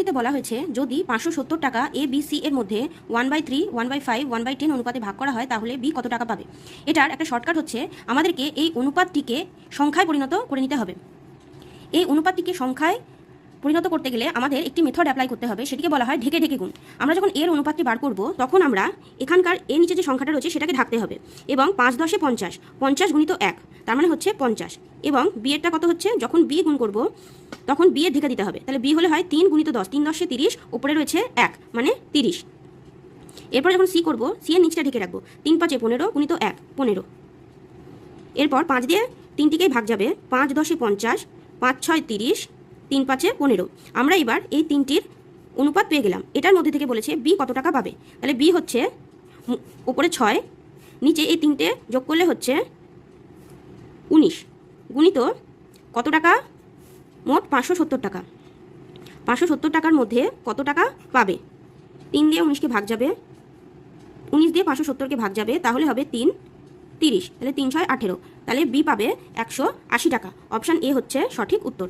প্রশ্নটিতে বলা হয়েছে যদি 570 টাকা এ বি সি এর মধ্যে 1/3, 1/5, 1/10 অনুপাতে ভাগ করা হয় তাহলে বি কত টাকা পাবে। এটার একটা শর্টকাট হচ্ছে আমাদেরকে এই অনুপাতটিকে সংখ্যায় পরিণত করে নিতে হবে। এই অনুপাতটিকে সংখ্যায় পরিণত করতে গেলে আমাদের একটি মেথড অ্যাপ্লাই করতে হবে, সেটিকে বলা হয় ঢেকে ঢেকে গুণ। আমরা যখন এর অনুপাতটি বার করব তখন আমরা এখানকার এর নিচে যে সংখ্যাটা রয়েছে সেটাকে ঢাকতে হবে এবং 5 10 50, 50 গুণিত 1 তার মানে হচ্ছে 50, এবং বি এরটা কত হচ্ছে, যখন বি গুণ করব তখন বি এর ঢেকে দিতে হবে, তাহলে বি হলে হয় 3 গুণিত 10, 3 10 30, উপরে রয়েছে 1 মানে 30। এরপর যখন সি করব সি এর নিচটা ঢেকে রাখবো, 3 5 15 গুণিত 1 15। এরপর 5 দিয়ে 3টিকেই ভাগ যাবে, 5 10 50, 5 6 30, 3 5 15। আমরা এবার এই তিনটির অনুপাত পেয়ে গেলাম। এটার মধ্যে থেকে বলেছে বি কত টাকা পাবে, তাহলে বি হচ্ছে উপরে 6, নিচে এই তিনটে যোগ করলে হচ্ছে 19 গুণিত কত টাকা, মোট 570 টাকা। 570 টাকার মধ্যে কত টাকা পাবে, 3 দিয়ে 19কে ভাগ যাবে, 19 দিয়ে 570কে ভাগ যাবে, তাহলে হবে 3 30, তাহলে 3 6 18, তাহলে বি পাবে 180 টাকা। অপশান এ হচ্ছে সঠিক উত্তর।